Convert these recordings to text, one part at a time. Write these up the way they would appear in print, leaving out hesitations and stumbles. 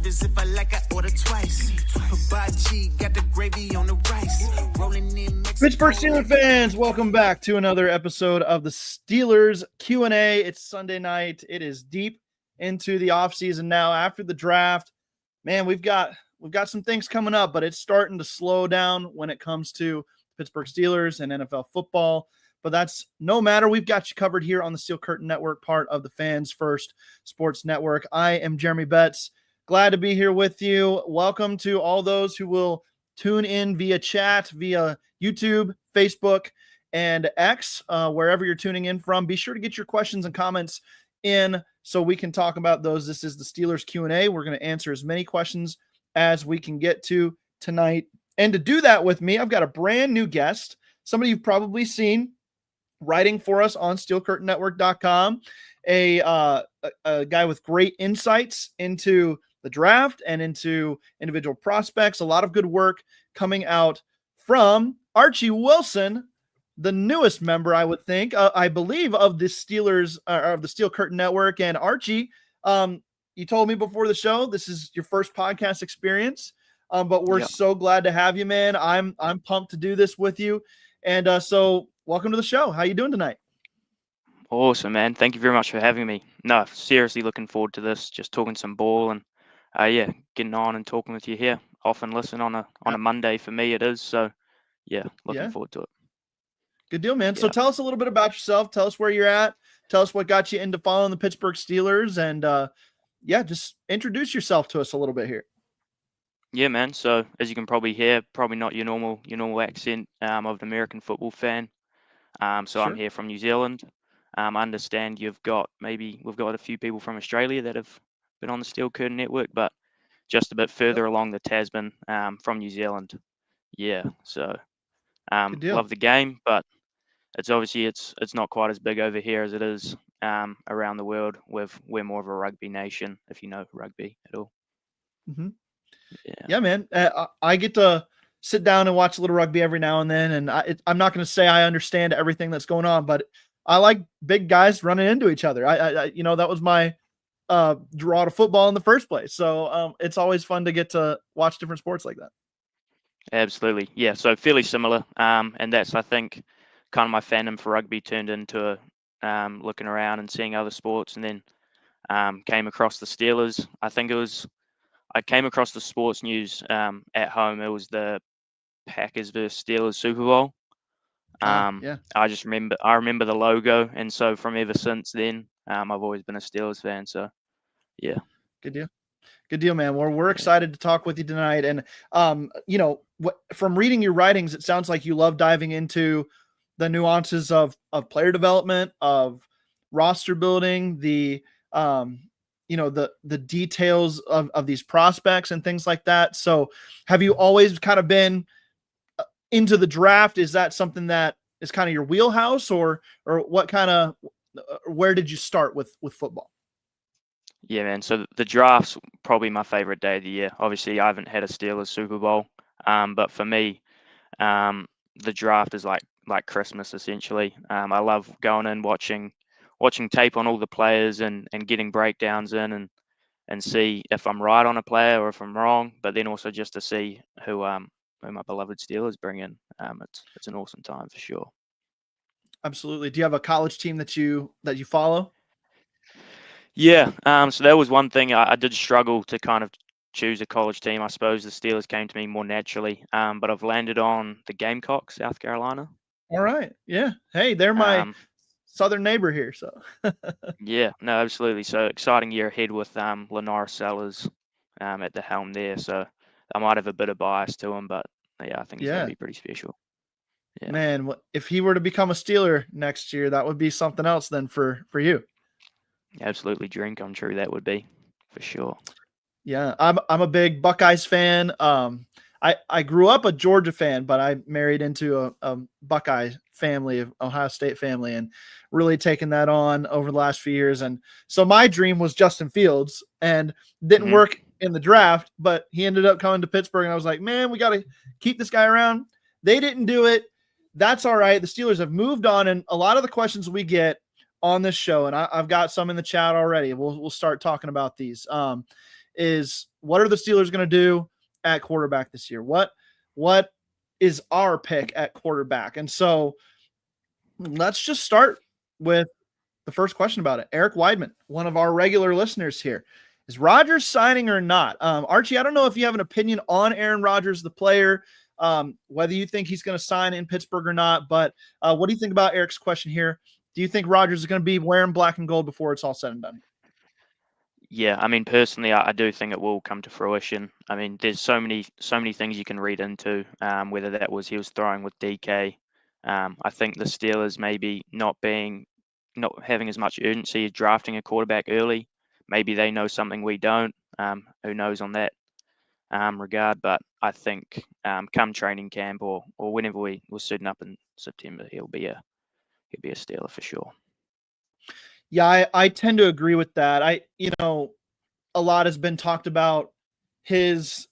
orders. If I like, I order twice. Hibachi, got the gravy on the rice. Rolling in Mexico. Pittsburgh Steelers fans, welcome back to another episode of the Steelers Q&A. It's Sunday night. It is deep into the offseason now after the draft. Man, we've got some things coming up, but it's starting to slow down when it comes to Pittsburgh Steelers and NFL football. But that's no matter. We've got you covered here on the Steel Curtain Network, part of the Fans First Sports Network. I am Jeremy Betts. Glad to be here with you. Welcome to all those who will tune in via chat, via YouTube, Facebook, and X, wherever you're tuning in from. Be sure to get your questions and comments in so we can talk about those. This is the Steelers Q&A. We're going to answer as many questions as we can get to tonight. And to do that with me, I've got a brand new guest, somebody you've probably seen writing for us on steelcurtainnetwork.com, a guy with great insights into the draft and into individual prospects. A lot of good work coming out from Archie Wilson, the newest member, I would think, I believe, of the Steelers, of the Steel Curtain Network. And Archie, you told me before the show, this is your first podcast experience, but we're so glad to have you, man. I'm pumped to do this with you. And so welcome to the show. How you doing tonight? Awesome, man. Thank you very much for having me. No, seriously looking forward to this, just talking some ball and getting on and talking with you here. Often listen on a Monday for me it is. So looking forward to it. Good deal, man. Yeah. So tell us a little bit about yourself. Tell us where you're at. Tell us what got you into following the Pittsburgh Steelers, and just introduce yourself to us a little bit here. Yeah, man. So as you can probably hear, probably not your normal accent of an American football fan. So Sure. I'm here from New Zealand. I understand we've got a few people from Australia that have been on the Steel Curtain Network, but just a bit further along the Tasman from New Zealand. Yeah, so Good deal. love the game, but it's obviously it's not quite as big over here as it is around the world. We're more of a rugby nation, if you know rugby at all. Mm-hmm. Yeah, man. I get to sit down and watch a little rugby every now and then, and I'm not going to say I understand everything that's going on, but I like big guys running into each other. I that was my draw to football in the first place. So it's always fun to get to watch different sports like that. absolutely. Yeah, so fairly similar. And that's, I think, kind of my fandom for rugby turned into looking around and seeing other sports, and then came across the Steelers. I came across the sports news at home. It was the Packers versus Steelers Super Bowl. I remember the logo, and so from ever since then, I've always been a Steelers fan. So, yeah. Good deal, man. Well, we're excited to talk with you tonight. And, from reading your writings, it sounds like you love diving into the nuances of player development, of roster building, the details of these prospects and things like that. So have you always kind of been into the draft? Is that something that is kind of your wheelhouse, or where did you start with football? Yeah, man. So the draft's probably my favorite day of the year. Obviously, I haven't had a Steelers Super Bowl, but for me, the draft is like Christmas essentially. I love going in, watching tape on all the players and getting breakdowns in and see if I'm right on a player or if I'm wrong. But then also just to see who my beloved Steelers bring in. It's an awesome time for sure. Absolutely. Do you have a college team that you follow? Yeah, so that was one thing I did struggle to kind of choose a college team. I suppose the Steelers came to me more naturally, but I've landed on the Gamecocks, South Carolina. All right. Yeah. Hey, they're my southern neighbor here. So yeah, no, absolutely. So exciting year ahead with Lenora Sellers at the helm there. So I might have a bit of bias to him, but yeah, I think he's going to be pretty special. Yeah. Man, if he were to become a Steeler next year, that would be something else then for you. Absolutely, dream come true. That would be for sure. Yeah, I'm a big Buckeyes fan. I grew up a Georgia fan, but I married into a Buckeye family, of Ohio State family, and really taken that on over the last few years. And so my dream was Justin Fields, and didn't work in the draft, but he ended up coming to Pittsburgh, and I was like, man, we got to keep this guy around. They didn't do it. That's all right. The Steelers have moved on, and a lot of the questions we get on this show, and I've got some in the chat already. We'll start talking about these. Is what are the Steelers going to do at quarterback this year? What is our pick at quarterback? And so let's just start with the first question about it. Eric Weidman, one of our regular listeners here. Is Rodgers signing or not? Archie, I don't know if you have an opinion on Aaron Rodgers, the player, whether you think he's going to sign in Pittsburgh or not. But what do you think about Eric's question here? Do you think Rodgers is going to be wearing black and gold before it's all said and done? Yeah, I mean, personally, I do think it will come to fruition. I mean, there's so many things you can read into, whether that was he was throwing with DK. I think the Steelers maybe not having as much urgency as drafting a quarterback early. Maybe they know something we don't. Who knows on that regard? But I think come training camp or whenever we're suiting up in September, he'll be a Steeler for sure. Yeah, I tend to agree with that. A lot has been talked about his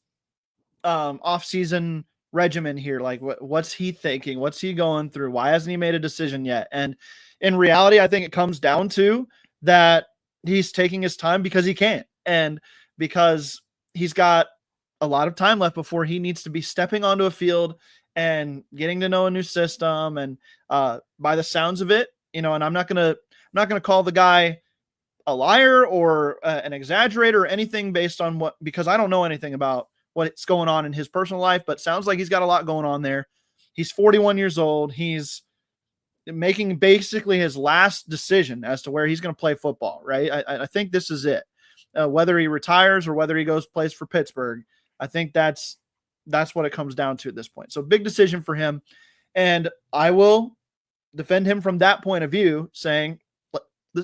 off-season regimen here. Like, what's he thinking? What's he going through? Why hasn't he made a decision yet? And in reality, I think it comes down to that he's taking his time because he can, and because he's got a lot of time left before he needs to be stepping onto a field and getting to know a new system. And by the sounds of it, and I'm not gonna call the guy a liar or an exaggerator or anything based on because I don't know anything about what's going on in his personal life, but sounds like he's got a lot going on there. He's 41 years old. He's making basically his last decision as to where he's going to play football, right? I think this is it. Whether he retires or whether he plays for Pittsburgh, I think that's what it comes down to at this point. So big decision for him. And I will defend him from that point of view, saying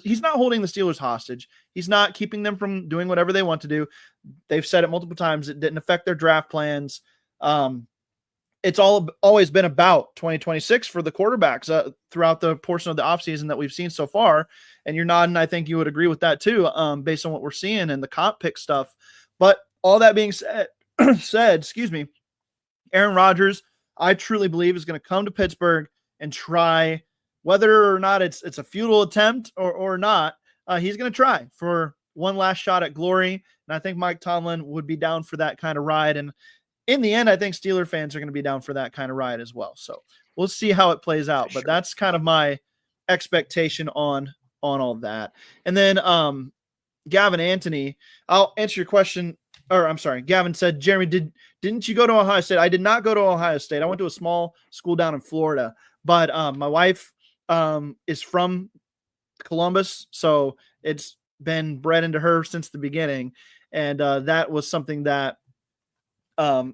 he's not holding the Steelers hostage. He's not keeping them from doing whatever they want to do. They've said it multiple times. It didn't affect their draft plans. It's always been about 2026 for the quarterbacks throughout the portion of the offseason that we've seen so far. And you're nodding. I think you would agree with that too, based on what we're seeing and the comp pick stuff. But all that being said, Aaron Rodgers, I truly believe, is going to come to Pittsburgh and try, whether or not it's a futile attempt or not, he's going to try for one last shot at glory. And I think Mike Tomlin would be down for that kind of ride. And in the end, I think Steeler fans are going to be down for that kind of ride as well. So we'll see how it plays out. But that's kind of my expectation on all of that. And then Gavin Anthony, I'll answer your question. Or I'm sorry, Gavin said, Jeremy, didn't you go to Ohio State? I did not go to Ohio State. I went to a small school down in Florida. But my wife is from Columbus, so it's been bred into her since the beginning. And that was something that I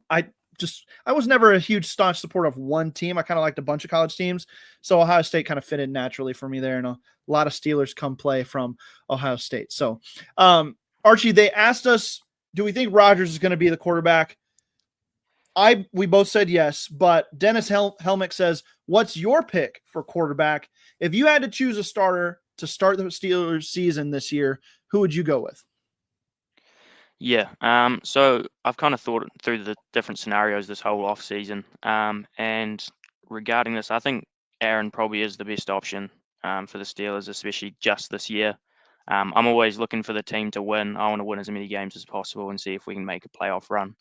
was never a huge staunch supporter of one team. I kind of liked a bunch of college teams. So Ohio State kind of fitted naturally for me there. And a lot of Steelers come play from Ohio State. So Archie, they asked us, do we think Rodgers is going to be the quarterback? We both said yes, but Dennis Helmick says, what's your pick for quarterback? If you had to choose a starter to start the Steelers season this year, who would you go with? Yeah. So I've kind of thought through the different scenarios this whole off season. And regarding this, I think Aaron probably is the best option for the Steelers, especially just this year. I'm always looking for the team to win. I want to win as many games as possible and see if we can make a playoff run.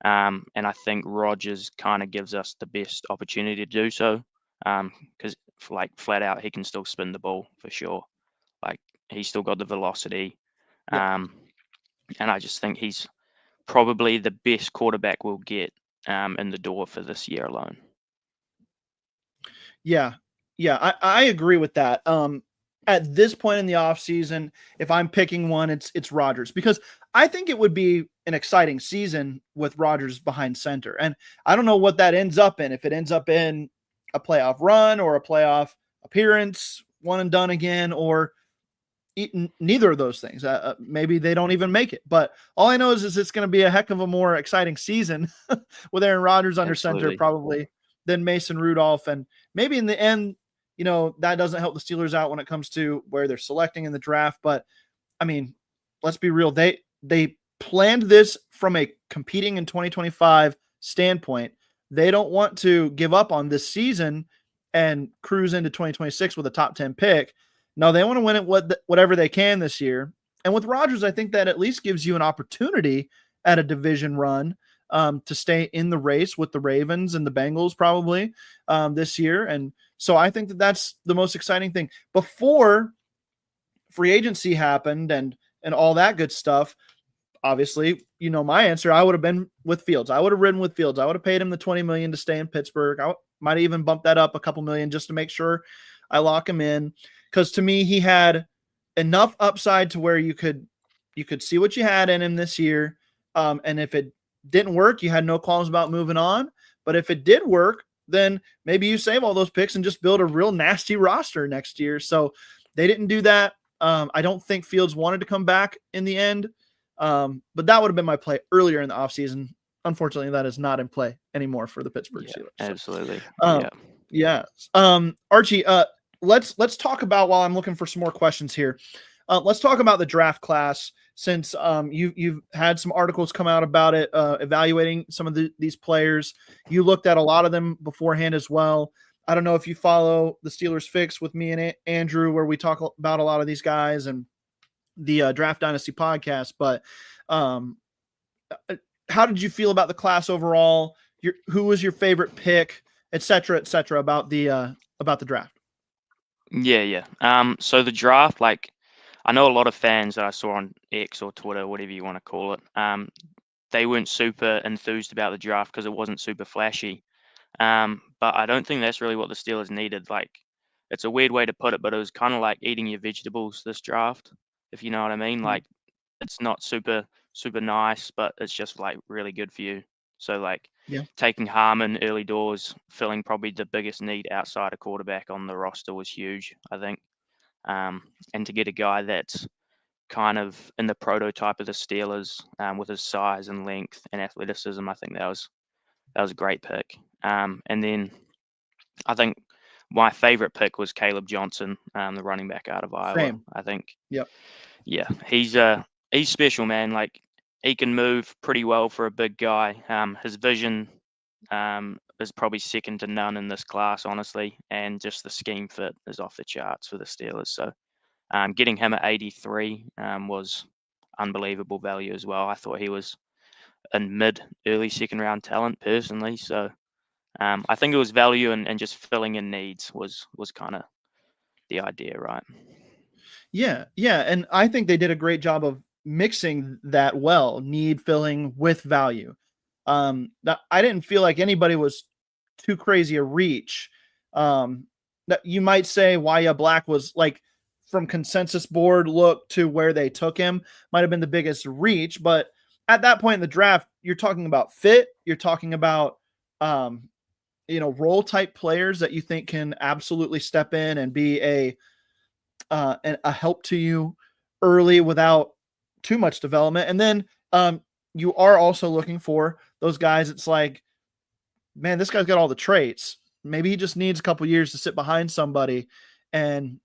And I think Rodgers kind of gives us the best opportunity to do so, because flat out, he can still spin the ball for sure. Like, he's still got the velocity. And I just think he's probably the best quarterback we'll get in the door for this year alone. Yeah, I agree with that. At this point in the offseason, if I'm picking one, it's Rodgers, because I think it would be an exciting season with Rodgers behind center. And I don't know what that ends up in. If it ends up in a playoff run or a playoff appearance, one and done again, or neither of those things. Maybe they don't even make it. But all I know is it's going to be a heck of a more exciting season with Aaron Rodgers under center probably than Mason Rudolph. And maybe in the end, that doesn't help the Steelers out when it comes to where they're selecting in the draft. But I mean, let's be real. They planned this from a competing in 2025 standpoint. They don't want to give up on this season and cruise into 2026 with a top 10 pick. No, they want to win it whatever they can this year. And with Rodgers, I think that at least gives you an opportunity at a division run to stay in the race with the Ravens and the Bengals probably this year. And so I think that that's the most exciting thing. Before free agency happened and all that good stuff, obviously, you know my answer. I would have been with Fields. I would have ridden with Fields. I would have paid him the $20 million to stay in Pittsburgh. I might even bump that up a couple million just to make sure I lock him in. Because to me, he had enough upside to where you could see what you had in him this year. And if it didn't work, you had no qualms about moving on. But if it did work, then maybe you save all those picks and just build a real nasty roster next year. So they didn't do that. I don't think Fields wanted to come back in the end. But that would have been my play earlier in the offseason. Unfortunately, that is not in play anymore for the Pittsburgh Steelers. Absolutely. Yeah. Archie, let's talk about, while I'm looking for some more questions here, let's talk about the draft class, since you've had some articles come out about it, evaluating some of these players. You looked at a lot of them beforehand as well. I don't know if you follow the Steelers Fix with me and Andrew, where we talk about a lot of these guys and the Draft Dynasty podcast, but how did you feel about the class overall? Who was your favorite pick, et cetera, about the draft? Yeah. So the draft, like, I know a lot of fans that I saw on X or Twitter, whatever you want to call it, they weren't super enthused about the draft because it wasn't super flashy. But I don't think that's really what the Steelers needed. Like, it's a weird way to put it, but it was kind of like eating your vegetables this draft, if you know what I mean. Like, it's not super nice, but it's just like really good for you. So like taking Harmon early doors, filling probably the biggest need outside a quarterback on the roster was huge, I think. And to get a guy that's kind of in the prototype of the Steelers, with his size and length and athleticism, I think that was a great pick. And then I think my favorite pick was Caleb Johnson, the running back out of Iowa. Same. I think. Yep. Yeah, he's special, man. Like, he can move pretty well for a big guy. His vision is probably second to none in this class, honestly, and just the scheme fit is off the charts for the Steelers. So getting him at 83 was unbelievable value as well. I thought he was a early second round talent personally. So I think it was value and just filling in needs was kind of the idea, right? Yeah, and I think they did a great job of mixing that well, need filling with value. I didn't feel like anybody was too crazy a reach. That you might say Waya Black was, like, from consensus board look to where they took him, might have been the biggest reach, but at that point in the draft, you're talking about fit, you're talking about role type players that you think can absolutely step in and be a help to you early without too much development. And then you are also looking for those guys. It's like, man, this guy's got all the traits. Maybe he just needs a couple years to sit behind somebody and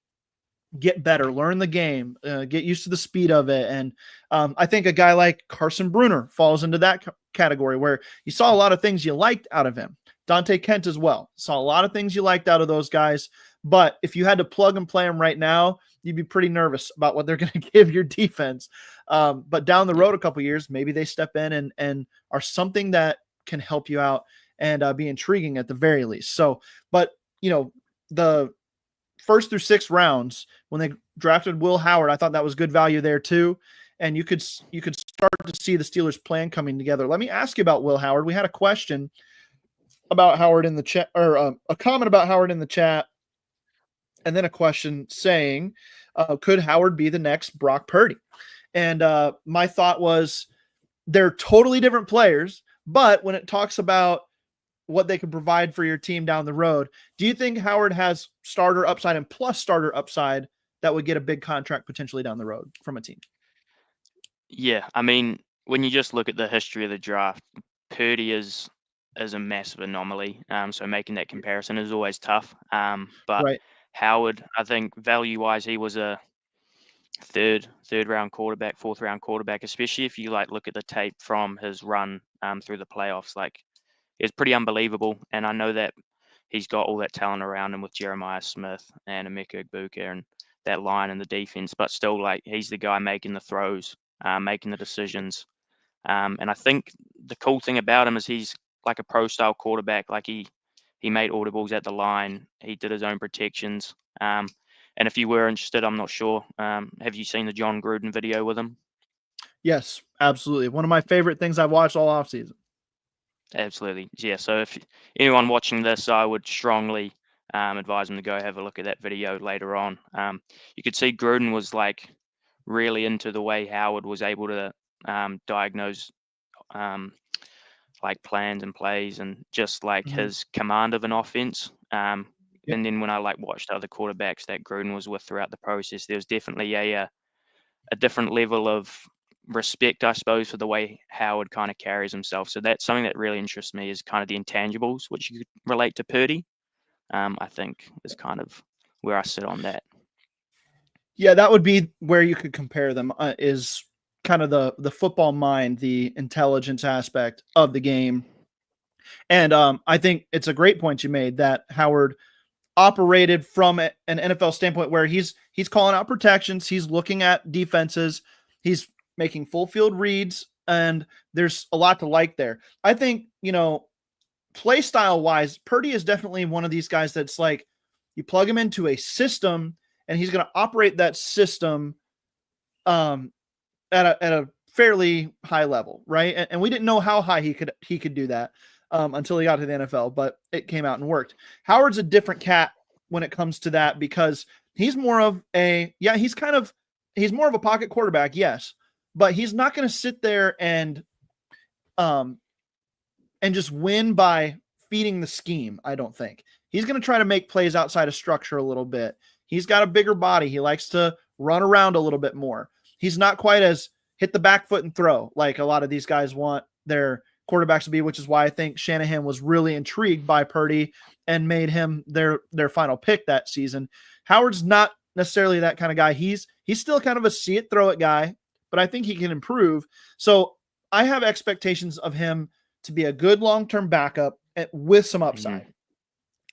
get better, learn the game, get used to the speed of it. And I think a guy like Carson Bruner falls into that category, where you saw a lot of things you liked out of him. Dante Kent as well. Saw a lot of things you liked out of those guys. But if you had to plug and play them right now, you'd be pretty nervous about what they're going to give your defense. But down the road a couple years, maybe they step in and are something that can help you out and be intriguing at the very least. So, but the first through 6 rounds, when they drafted Will Howard, I thought that was good value there too. And you could start to see the Steelers' plan coming together. Let me ask you about Will Howard. We had a question about Howard in the chat, or a comment about Howard in the chat, and then a question saying, could Howard be the next Brock Purdy? And my thought was, they're totally different players, but when it talks about what they could provide for your team down the road, do you think Howard has starter upside and plus starter upside that would get a big contract potentially down the road from a team? Yeah, I mean, when you just look at the history of the draft, Purdy is a massive anomaly. So making that comparison is always tough. But Right. Howard, I think value wise, he was a third round quarterback, fourth round quarterback, especially if you look at the tape from his run through the playoffs. Like, it's pretty unbelievable. And I know that he's got all that talent around him with Jeremiah Smith and Emeka Egbuka, and that line in the defense, but still, like, he's the guy making the throws, making the decisions. And I think the cool thing about him is he's like a pro style quarterback. Like he made audibles at the line. He did his own protections. And if you were interested, I'm not sure. Have you seen the John Gruden video with him? Yes, absolutely. One of my favorite things I've watched all offseason. Absolutely. Yeah. So if anyone watching this, I would strongly advise them to go have a look at that video later on. You could see Gruden was like really into the way Howard was able to diagnose like plans and plays and just like Mhm. his command of an offense. Yep. And then when I like watched other quarterbacks that Gruden was with throughout the process, there was definitely a different level of respect, I suppose, for the way Howard kind of carries himself. So that's something that really interests me is kind of the intangibles, which you could relate to Purdy. I think is kind of where I sit on that. Yeah, that would be where you could compare them. Is kind of the football mind, the intelligence aspect of the game, and I think it's a great point you made that Howard operated from an NFL standpoint where he's calling out protections, he's looking at defenses, he's making full field reads, and there's a lot to like there. I think, play style wise, Purdy is definitely one of these guys that's like you plug him into a system and he's going to operate that system um, at a fairly high level, right? And we didn't know how high he could do that until he got to the NFL, but it came out and worked. Howard's a different cat when it comes to that because he's more of he's more of a pocket quarterback, yes, but he's not going to sit there and just win by feeding the scheme. I don't think he's going to try to make plays outside of structure a little bit. He's got a bigger body. He likes to run around a little bit more. He's not quite as hit the back foot and throw like a lot of these guys want their quarterbacks to be, which is why I think Shanahan was really intrigued by Purdy and made him their final pick that season. Howard's not necessarily that kind of guy. He's still kind of a see it, throw it guy, but I think he can improve. So I have expectations of him to be a good long-term backup with some upside. Mm-hmm.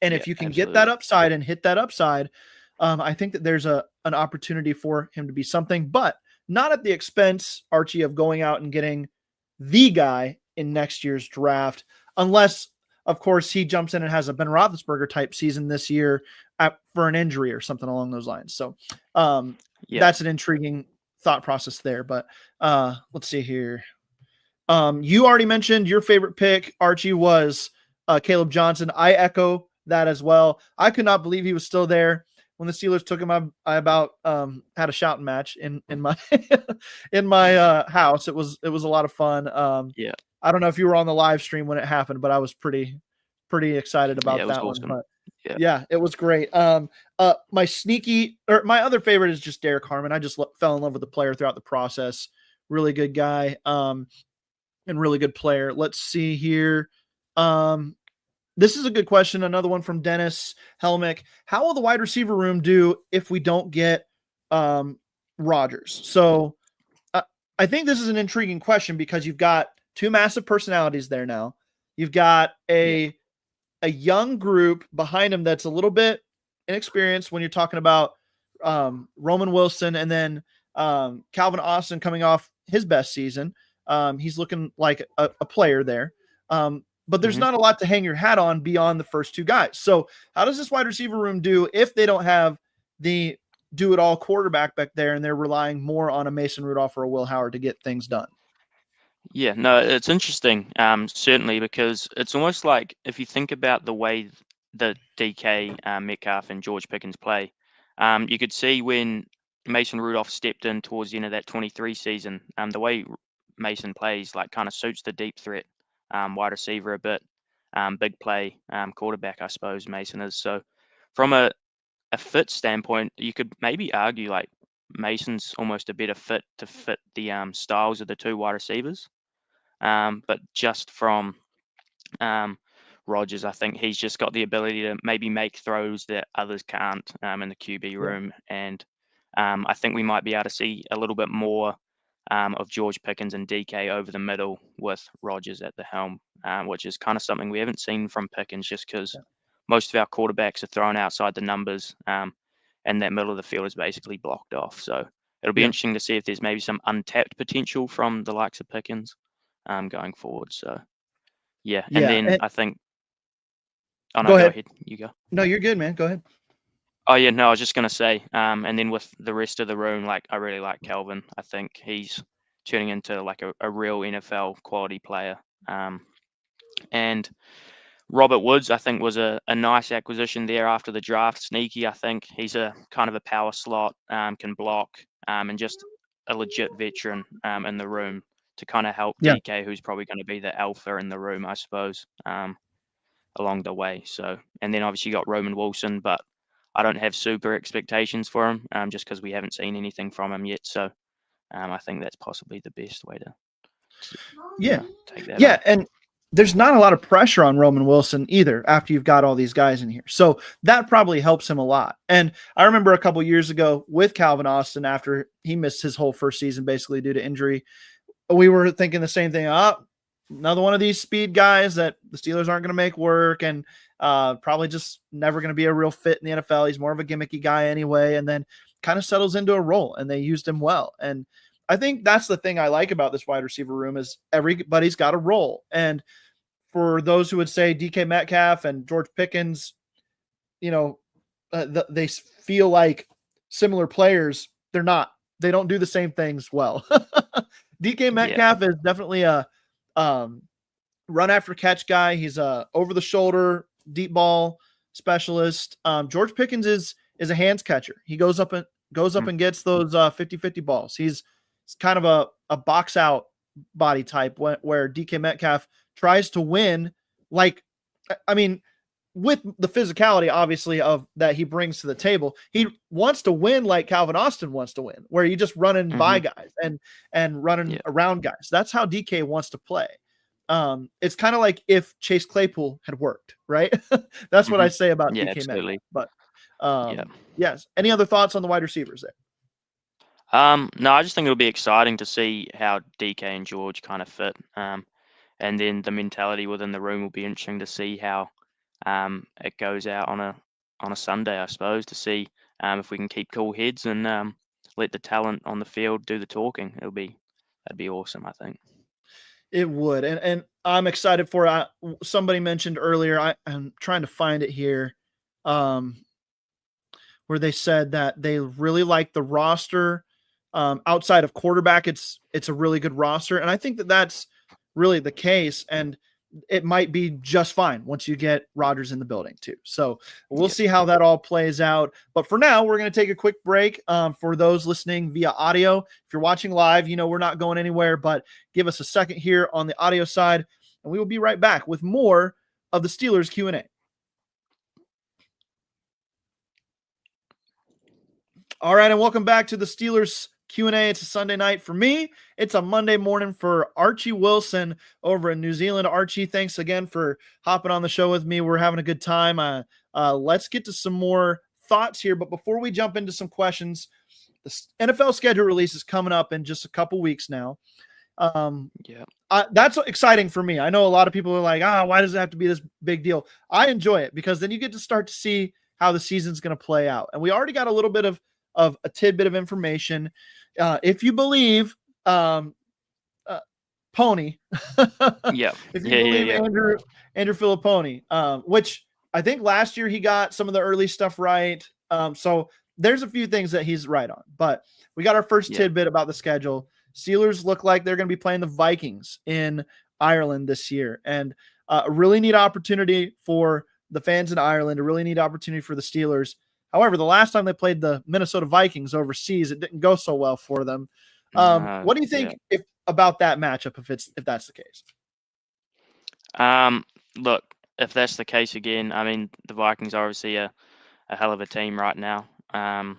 And Yeah, if you can absolutely. get that upside and hit that upside, I think that there's an opportunity for him to be something, but not at the expense, Archie, of going out and getting the guy in next year's draft, unless, of course, he jumps in and has a Ben Roethlisberger type season this year for an injury or something along those lines. So that's an intriguing thought process there. But let's see here. You already mentioned your favorite pick, Archie, was Caleb Johnson. I echo that as well. I could not believe he was still there when the Steelers took him. I about had a shouting match in my in my house. It was a lot of fun. I don't know if you were on the live stream when it happened, but I was pretty excited about that awesome. one. But yeah, it was great. My other favorite is just Derek Harmon. I just fell in love with the player throughout the process. Really good guy. And really good player. Let's see here. This is a good question. Another one from Dennis Helmick. How will the wide receiver room do if we don't get Rodgers? So I think this is an intriguing question because you've got two massive personalities there now. You've got a young group behind him that's a little bit inexperienced when you're talking about Roman Wilson and then Calvin Austin coming off his best season. He's looking like a player there. But there's not a lot to hang your hat on beyond the first two guys. So how does this wide receiver room do if they don't have the do-it-all quarterback back there and they're relying more on a Mason Rudolph or a Will Howard to get things done? Yeah, no, it's interesting, certainly, because it's almost like if you think about the way that DK, Metcalf, and George Pickens play, you could see when Mason Rudolph stepped in towards the end of that 23 season, the way Mason plays like kind of suits the deep threat wide receiver a bit, big play quarterback, I suppose Mason is. So from a fit standpoint, you could maybe argue like Mason's almost a better fit to fit the styles of the two wide receivers. But just from Rodgers, I think he's just got the ability to maybe make throws that others can't in the QB room. And I think we might be able to see a little bit more of George Pickens and DK over the middle with Rodgers at the helm, which is kind of something we haven't seen from Pickens just because most of our quarterbacks are thrown outside the numbers. and that middle of the field is basically blocked off. So it'll be Yeah. interesting to see if there's maybe some untapped potential from the likes of Pickens going forward. So yeah, and Yeah. then And I think. Oh no, go go ahead. ahead. You go. No, you're good, man. Go ahead. Oh yeah, no, I was just gonna say, and then with the rest of the room, like I really like Calvin. I think he's turning into like a real NFL quality player. And Robert Woods, I think, was a nice acquisition there after the draft. Sneaky, I think he's a kind of a power slot, can block, and just a legit veteran in the room to kind of help Yeah. DK, who's probably going to be the alpha in the room, I suppose, along the way. So, and then obviously you got Roman Wilson, but I don't have super expectations for him, just because we haven't seen anything from him yet. So, I think that's possibly the best way to Yeah. take that Yeah. on. And there's not a lot of pressure on Roman Wilson either after you've got all these guys in here. So that probably helps him a lot. And I remember a couple years ago with Calvin Austin, after he missed his whole first season basically due to injury, we were thinking the same thing. Another one of these speed guys that the Steelers aren't going to make work, and probably just never going to be a real fit in the NFL. He's more of a gimmicky guy anyway, and then kind of settles into a role, and they used him well. And I think that's the thing I like about this wide receiver room is everybody's got a role. And for those who would say DK Metcalf and George Pickens, they feel like similar players. They're not. They don't do the same things well. DK Yeah. Metcalf is definitely a run after catch guy. He's a over the shoulder deep ball specialist. George Pickens is a hands catcher. He goes up and gets those 50-50 balls. He's kind of a box out body type where DK Metcalf tries to win. Like, I mean, with the physicality, obviously, of that he brings to the table, he wants to win like Calvin Austin wants to win, where you just running by guys and running around guys. That's how DK wants to play. It's kind of like if Chase Claypool had worked, right? That's what I say about Yeah, DK absolutely. Metcalf. But yes. Any other thoughts on the wide receivers there? No, I just think it'll be exciting to see how DK and George kind of fit. And then the mentality within the room will be interesting to see how it goes out on a Sunday, I suppose, to see if we can keep cool heads and let the talent on the field do the talking. That'd be awesome, I think. It would, and I'm excited for it. Somebody mentioned earlier, I'm trying to find it here, where they said that they really like the roster. Outside of quarterback, it's a really good roster, and I think that that's really the case. And it might be just fine once you get Rodgers in the building too. So we'll see how that all plays out. But for now, we're going to take a quick break. For those listening via audio, if you're watching live, we're not going anywhere, but give us a second here on the audio side, and we will be right back with more of the Steelers Q&A. All right, and welcome back to the Steelers Q&A. It's a Sunday night for me. It's a Monday morning for Archie Wilson over in New Zealand. Archie, thanks again for hopping on the show with me. We're having a good time. Let's get to some more thoughts here. But before we jump into some questions, the NFL schedule release is coming up in just a couple weeks now. That's exciting for me. I know a lot of people are like, why does it have to be this big deal? I enjoy it because then you get to start to see how the season's going to play out. And we already got a little bit of a tidbit of information. If you believe Pony, if you believe Andrew Filipponi, which I think last year he got some of the early stuff right. So there's a few things that he's right on. But we got our first tidbit about the schedule. Steelers look like they're going to be playing the Vikings in Ireland this year. And a really neat opportunity for the fans in Ireland, a really neat opportunity for the Steelers. However, the last time they played the Minnesota Vikings overseas, it didn't go so well for them. What do you think about that matchup if that's the case? Look, if that's the case again, I mean, the Vikings are obviously a hell of a team right now. I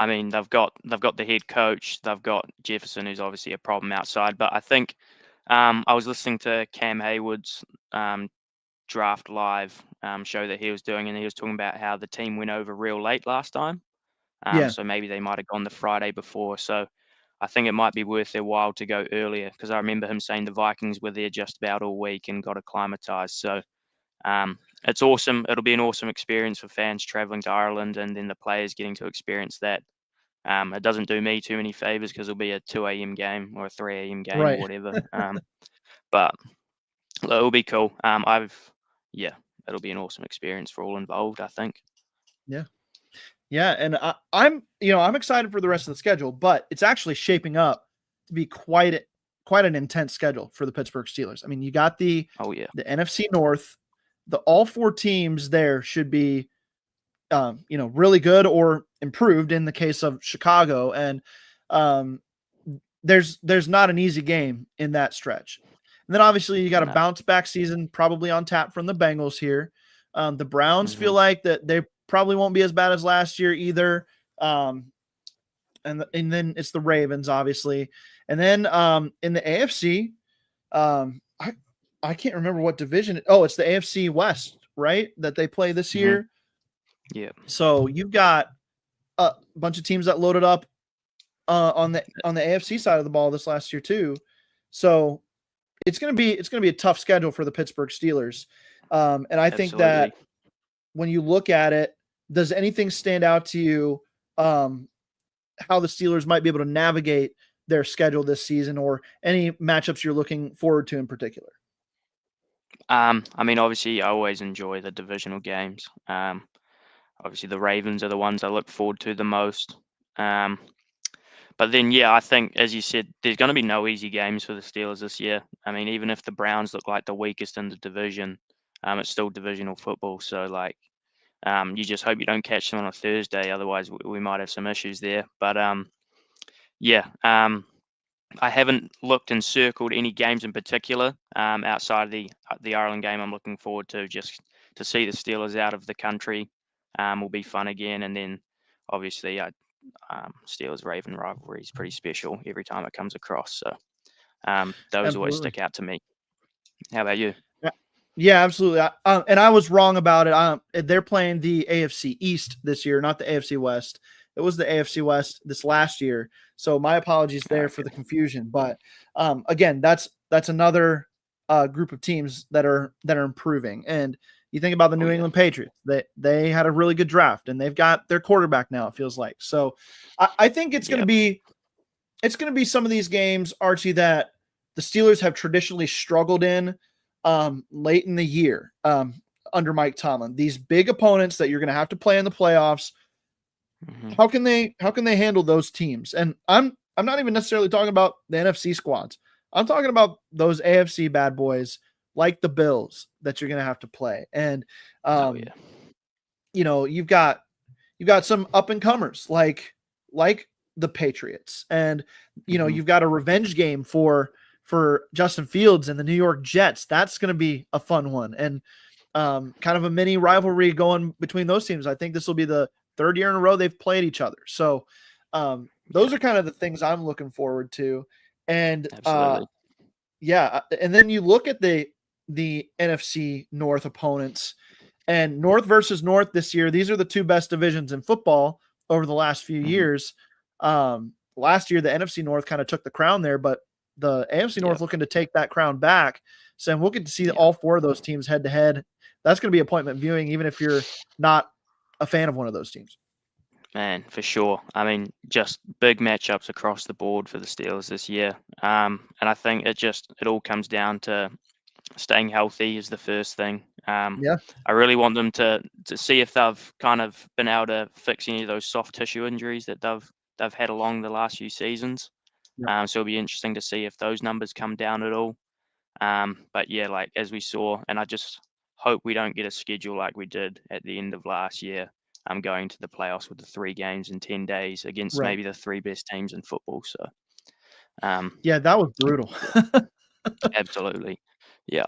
mean, they've got the head coach, they've got Jefferson, who's obviously a problem outside. But I think I was listening to Cam Haywood's Draft Live show that he was doing, and he was talking about how the team went over real late last time. So maybe they might have gone the Friday before. So I think it might be worth their while to go earlier, because I remember him saying the Vikings were there just about all week and got acclimatized. So it's awesome. It'll be an awesome experience for fans traveling to Ireland, and then the players getting to experience that. It doesn't do me too many favors because it'll be a 2 a.m. game or a 3 a.m. game or Right. whatever. But it'll be cool. Yeah, it'll be an awesome experience for all involved, I think. Yeah. Yeah, and I'm excited for the rest of the schedule, but it's actually shaping up to be quite an intense schedule for the Pittsburgh Steelers. I mean, you got the NFC North, all four teams there should be really good or improved in the case of Chicago, and there's not an easy game in that stretch. And then obviously you got a bounce back season probably on tap from the Bengals here. The Browns feel like that they probably won't be as bad as last year either. And then it's the Ravens, obviously. And then in the AFC, I can't remember what division. It's the AFC West, right? That they play this year. Yeah. So you've got a bunch of teams that loaded up on the AFC side of the ball this last year too. So it's gonna be a tough schedule for the Pittsburgh Steelers. And I think that when you look at it, does anything stand out to you how the Steelers might be able to navigate their schedule this season, or any matchups you're looking forward to in particular? I mean, obviously, I always enjoy the divisional games. Obviously, the Ravens are the ones I look forward to the most. But then, yeah, I think, as you said, there's going to be no easy games for the Steelers this year. I mean, even if the Browns look like the weakest in the division, it's still divisional football. So, you just hope you don't catch them on a Thursday. Otherwise, we might have some issues there. But, I haven't looked and circled any games in particular outside of the Ireland game. I'm looking forward to just to see the Steelers out of the country. Will be fun again. And then, obviously, Steelers-Raven rivalry is pretty special every time it comes across. So those always stick out to me. How about you? Yeah, absolutely. And I was wrong about it. They're playing the AFC East this year, not the AFC West. It was the AFC West this last year. So my apologies there for the confusion. But again, that's another group of teams that are improving. And you think about the New England Patriots. They had a really good draft, and they've got their quarterback now, it feels like. So I think it's going to be some of these games, Archie, that the Steelers have traditionally struggled in late in the year under Mike Tomlin. These big opponents that you're going to have to play in the playoffs. How can they handle those teams? And I'm not even necessarily talking about the NFC squads. I'm talking about those AFC bad boys like the Bills that you're going to have to play. And you've got some up and comers like the Patriots, and you've got a revenge game for Justin Fields and the New York Jets. That's going to be a fun one, and kind of a mini rivalry going between those teams. I think this will be the third year in a row they've played each other. So those are kind of the things I'm looking forward to. And and then you look at the NFC North opponents, and North versus North this year. These are the two best divisions in football over the last few years. Last year, the NFC North kind of took the crown there, but the AFC North looking to take that crown back. So we'll get to see all four of those teams head to head. That's going to be appointment viewing, even if you're not a fan of one of those teams. Man, for sure. I mean, just big matchups across the board for the Steelers this year. And I think it all comes down to staying healthy is the first thing. I really want them to see if they've kind of been able to fix any of those soft tissue injuries that they've had along the last few seasons. So it'll be interesting to see if those numbers come down at all. But yeah, like as we saw, and I just hope we don't get a schedule like we did at the end of last year. I'm going to the playoffs with the 3 games in 10 days against maybe the 3 best teams in football. So, that was brutal. Absolutely. Yeah.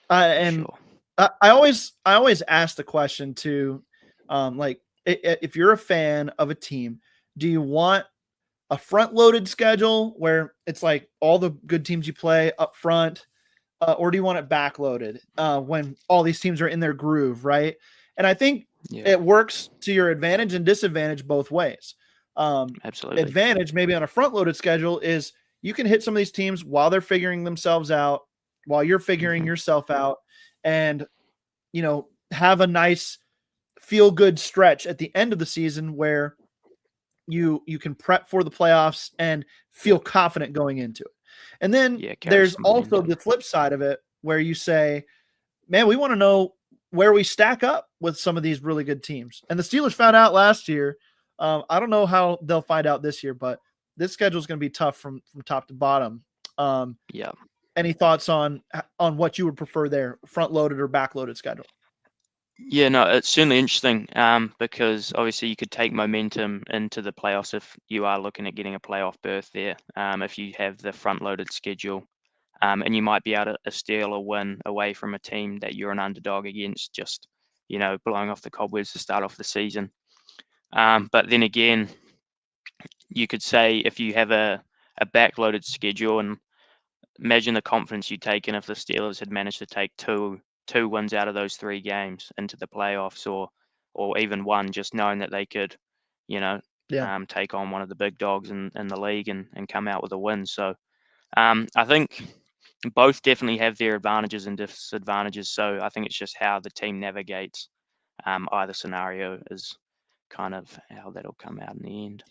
And sure. I always ask the question too, if you're a fan of a team, do you want a front-loaded schedule where it's like all the good teams you play up front, or do you want it back-loaded when all these teams are in their groove, right? And I think it works to your advantage and disadvantage both ways. Absolutely. Advantage maybe on a front-loaded schedule is you can hit some of these teams while they're figuring themselves out, while you're figuring yourself out, and have a nice feel good stretch at the end of the season where you can prep for the playoffs and feel confident going into it. And then carry there's some also momentum. the flip side of it where you say, man, we want to know where we stack up with some of these really good teams. And the Steelers found out last year. I don't know how they'll find out this year, but this schedule is going to be tough from top to bottom. Yeah. Any thoughts on what you would prefer there, front loaded or back loaded schedule? Yeah, no, it's certainly interesting because obviously you could take momentum into the playoffs if you are looking at getting a playoff berth there. If you have the front-loaded schedule, and you might be able to steal a win away from a team that you're an underdog against, just blowing off the cobwebs to start off the season. But then again, you could say if you have a back-loaded schedule, and imagine the confidence you'd taken if the Steelers had managed to take two wins out of those 3 games into the playoffs, or even one, just knowing that they could, take on one of the big dogs in the league and come out with a win. So I think both definitely have their advantages and disadvantages. So I think it's just how the team navigates either scenario is kind of how that'll come out in the end.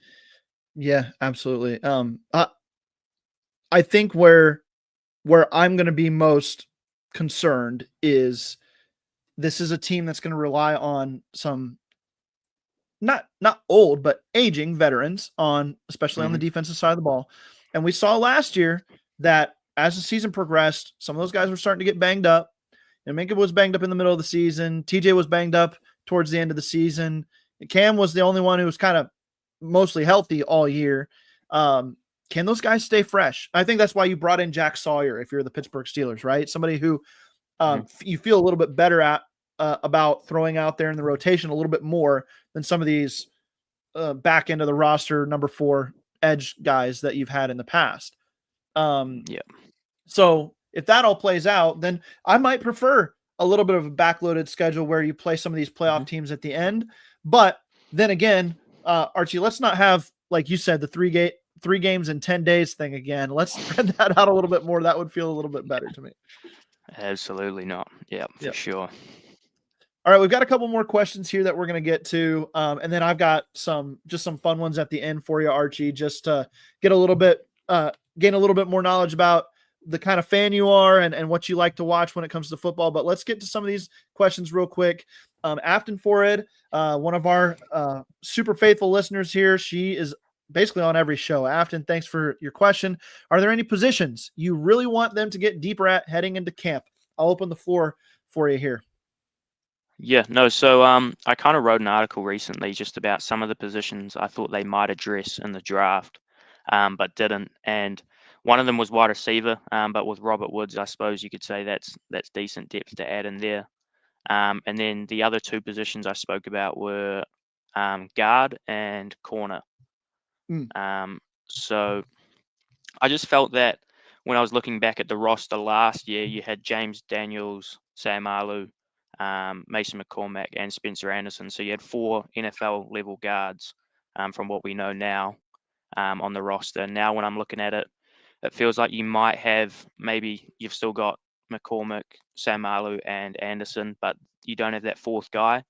Yeah, absolutely. I think where I'm going to be most concerned is this is a team that's going to rely on some not old but aging veterans on especially on the defensive side of the ball. And we saw last year that as the season progressed, some of those guys were starting to get banged up. And Minka was banged up in the middle of the season. TJ was banged up towards the end of the season. Cam was the only one who was kind of mostly healthy all year. Can those guys stay fresh? I think that's why you brought in Jack Sawyer if you're the Pittsburgh Steelers, right? Somebody who you feel a little bit better about throwing out there in the rotation a little bit more than some of these back end of the roster number 4 edge guys that you've had in the past. So if that all plays out, then I might prefer a little bit of a backloaded schedule where you play some of these playoff teams at the end. But then again, Archie, let's not have, like you said, the 3 games in 10 days thing again. Let's spread that out a little bit more. That would feel a little bit better to me. Absolutely not. Yeah, for sure. All right, we've got a couple more questions here that we're going to get to, and then I've got some fun ones at the end for you, Archie, just to get gain a little bit more knowledge about the kind of fan you are and what you like to watch when it comes to football. But let's get to some of these questions real quick. Afton Forred, one of our super faithful listeners here, she is basically on every show. Afton, thanks for your question. Are there any positions you really want them to get deeper at heading into camp? I'll open the floor for you here. Yeah, no, so I kind of wrote an article recently just about some of the positions I thought they might address in the draft, but didn't. And one of them was wide receiver, but with Robert Woods, I suppose you could say that's decent depth to add in there. And then the other 2 positions I spoke about were guard and corner. So I just felt that when I was looking back at the roster last year, you had James Daniels, Sam Alou, Mason McCormack, and Spencer Anderson. So you had 4 NFL level guards from what we know now on the roster. Now, when I'm looking at it, it feels like you might have, maybe you've still got McCormack, Sam Alou, and Anderson, but you don't have that 4th guy.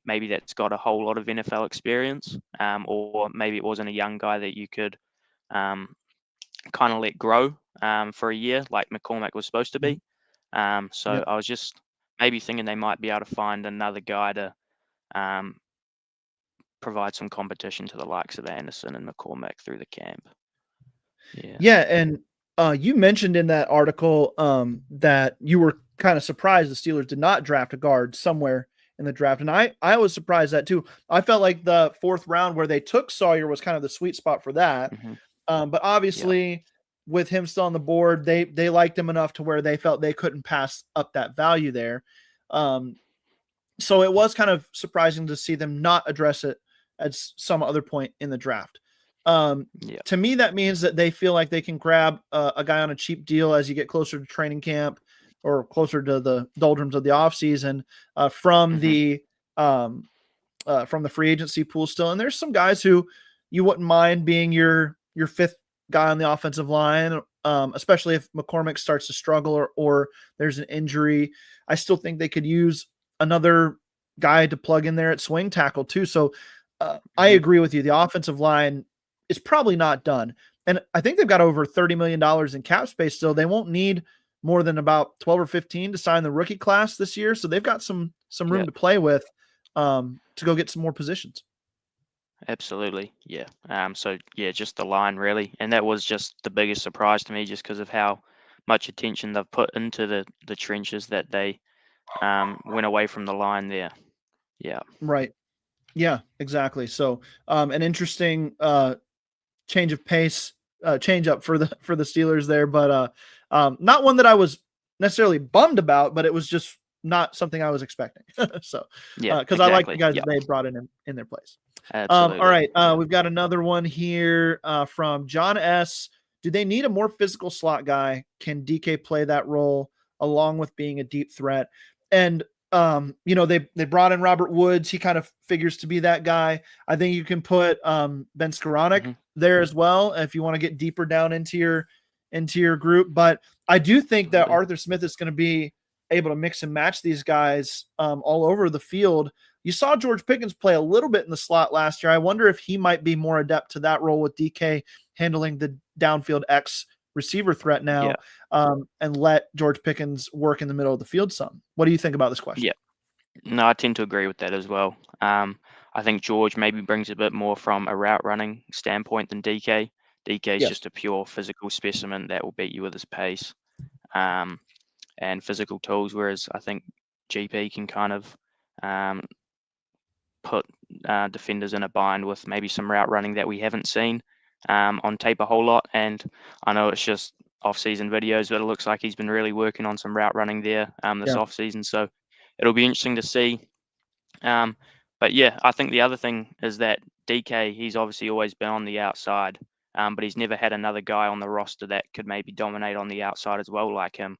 Maybe that's got a whole lot of NFL experience, or maybe it wasn't a young guy that you could kind of let grow for a year like McCormack was supposed to be. So I was just maybe thinking they might be able to find another guy to provide some competition to the likes of Anderson and McCormack through the camp. Yeah, and you mentioned in that article that you were kind of surprised the Steelers did not draft a guard somewhere in the draft, and I was surprised that too. I felt like the 4th round where they took Sawyer was kind of the sweet spot for that. But obviously, with him still on the board, they liked him enough to where they felt they couldn't pass up that value there. So it was kind of surprising to see them not address it at some other point in the draft. To me, that means that they feel like they can grab a guy on a cheap deal as you get closer to training camp or closer to the doldrums of the offseason from the free agency pool still. And there's some guys who you wouldn't mind being your 5th guy on the offensive line especially if McCormick starts to struggle or there's an injury. I still think they could use another guy to plug in there at swing tackle too. So I agree with you. The offensive line is probably not done. And I think they've got over $30 million in cap space still. They won't need more than about 12 or 15 to sign the rookie class this year. So they've got some room to play with to go get some more positions. Absolutely. Yeah. So yeah, just the line really. And that was just the biggest surprise to me just because of how much attention they've put into the trenches that they went away from the line there. Yeah. Right. Yeah, exactly. So an interesting change of pace, change up for the Steelers there, but not one that I was necessarily bummed about, but it was just not something I was expecting. So Yeah. because I like the Exactly. guys Yeah. that they brought in their place. Absolutely. All right. We've got another one here from John S. Do they need a more physical slot guy? Can DK play that role along with being a deep threat? And they brought in Robert Woods. He kind of figures to be that guy. I think you can put Ben Skoranek there as well if you want to get deeper down into your group. But I do think that Arthur Smith is going to be able to mix and match these guys all over the field. You saw George Pickens play a little bit in the slot last year. I wonder if he might be more adept to that role with DK handling the downfield X receiver threat now, and let George Pickens work in the middle of the field some. What do you think about this question? Yeah. No, I tend to agree with that as well. I think George maybe brings a bit more from a route running standpoint than DK. DK is just a pure physical specimen that will beat you with his pace and physical tools, whereas I think GP can kind of put defenders in a bind with maybe some route running that we haven't seen on tape a whole lot. And I know it's just off-season videos, but it looks like he's been really working on some route running there this off-season. So it'll be interesting to see. But yeah, I think the other thing is that DK, he's obviously always been on the outside, but he's never had another guy on the roster that could maybe dominate on the outside as well like him.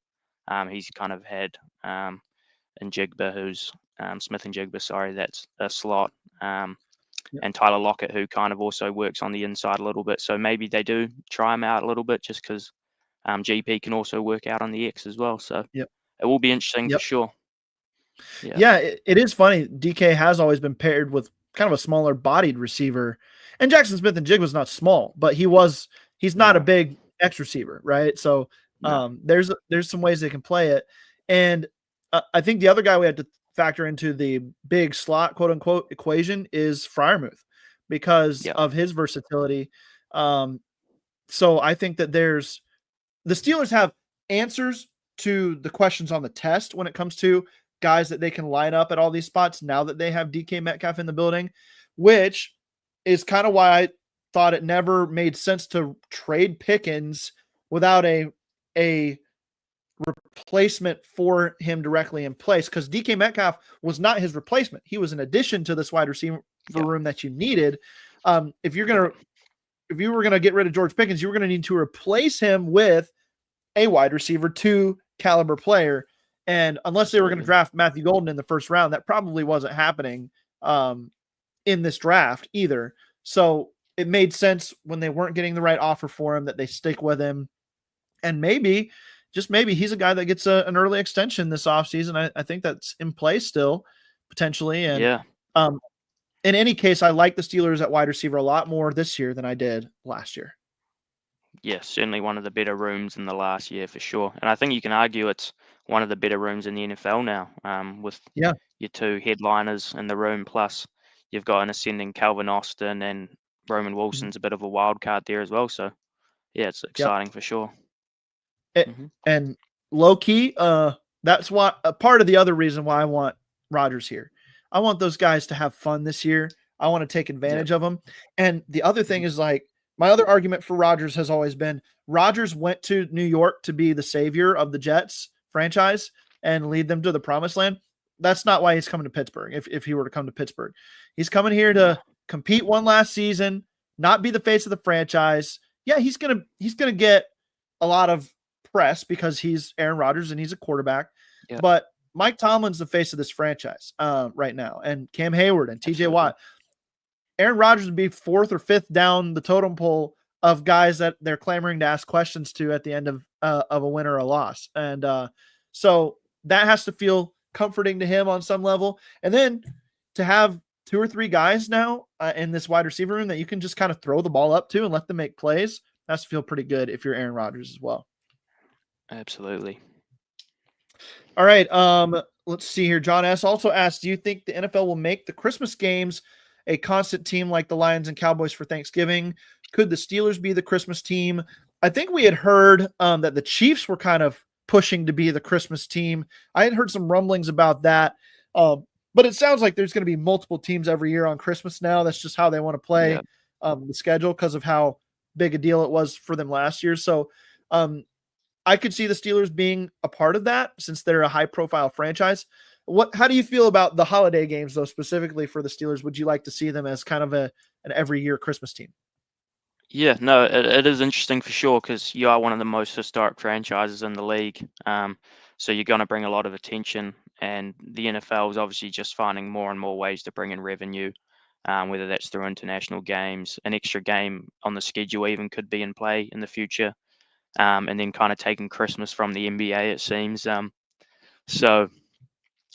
He's kind of had Njigba, who's Smith and Jigba, sorry, that's a slot, and Tyler Lockett, who kind of also works on the inside a little bit. So maybe they do try him out a little bit just because GP can also work out on the X as well. So it will be interesting for sure. Yeah, it is funny. DK has always been paired with kind of a smaller bodied receiver, and Jackson Smith and Jig was not small, but he's not a big X receiver, right? So there's some ways they can play it. And I think the other guy we had to factor into the big slot, quote unquote, equation is Freiermuth because of his versatility. So I think that the Steelers have answers to the questions on the test when it comes to guys that they can line up at all these spots now that they have DK Metcalf in the building, which is kind of why I thought it never made sense to trade Pickens without a replacement for him directly in place, because DK Metcalf was not his replacement. He was an addition to this wide receiver room that you needed. If you were gonna get rid of George Pickens, you were gonna need to replace him with a wide receiver 2 caliber player. And unless they were going to draft Matthew Golden in the first round, that probably wasn't happening in this draft either. So it made sense when they weren't getting the right offer for him that they stick with him. And maybe, just maybe, he's a guy that gets an early extension this offseason. I think that's in play still, potentially. And in any case, I like the Steelers at wide receiver a lot more this year than I did last year. Yeah, certainly one of the better rooms in the last year for sure. And I think you can argue it's one of the better rooms in the NFL now, with your 2 headliners in the room, plus you've got an ascending Calvin Austin, and Roman Wilson's a bit of a wild card there as well. So yeah, it's exciting for sure. And low key, that's why a part of the other reason why I want Rodgers here. I want those guys to have fun this year. I want to take advantage of them. And the other thing is, like, my other argument for Rodgers has always been Rodgers went to New York to be the savior of the Jets franchise and lead them to the promised land. That's not why he's coming to Pittsburgh. If he were to come to Pittsburgh, he's coming here to compete one last season, not be the face of the franchise. Yeah, he's gonna get a lot of press because he's Aaron Rodgers and he's a quarterback. But Mike Tomlin's the face of this franchise right now, and Cam Hayward and TJ Watt. Aaron Rodgers would be 4th or 5th down the totem pole of guys that they're clamoring to ask questions to at the end of a win or a loss. And so that has to feel comforting to him on some level. And then to have 2 or 3 guys now in this wide receiver room that you can just kind of throw the ball up to and let them make plays, that's feel pretty good if you're Aaron Rodgers as well. Absolutely. All right. Let's see here. John S. also asked, do you think the NFL will make the Christmas games a constant team like the Lions and Cowboys for Thanksgiving? Could the Steelers be the Christmas team? I think we had heard that the Chiefs were kind of pushing to be the Christmas team. I had heard some rumblings about that. But it sounds like there's going to be multiple teams every year on Christmas now. That's just how they want to play the schedule because of how big a deal it was for them last year. So I could see the Steelers being a part of that since they're a high-profile franchise. How do you feel about the holiday games, though, specifically for the Steelers? Would you like to see them as kind of an every-year Christmas team? Yeah, no, it is interesting for sure because you are one of the most historic franchises in the league. So you're going to bring a lot of attention, and the NFL is obviously just finding more and more ways to bring in revenue, whether that's through international games. An extra game on the schedule even could be in play in the future, and then kind of taking Christmas from the NBA, it seems. So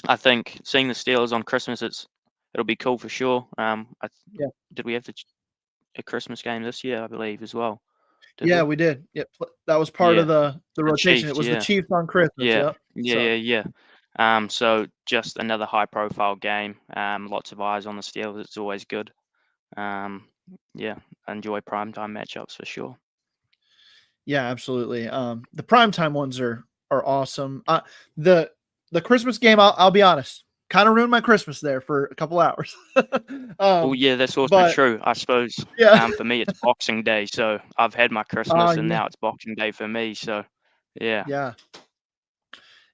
I think seeing the Steelers on Christmas, it'll be cool for sure. Did we have a Christmas game this year, I believe, as well? Yeah, we did. Yep, that was part of the rotation. Chiefs, It was the Chiefs on Christmas. yeah, Yep. yeah. So just another high-profile game. Lots of eyes on the Steelers. It's always good. Yeah, enjoy primetime matchups for sure. Yeah, absolutely. The primetime ones are awesome. The Christmas game, I'll be honest, kind of ruined my Christmas there for a couple hours. Oh yeah, that's also true. I suppose. Yeah. For me, it's Boxing Day, so I've had my Christmas, and now it's Boxing Day for me. So, yeah.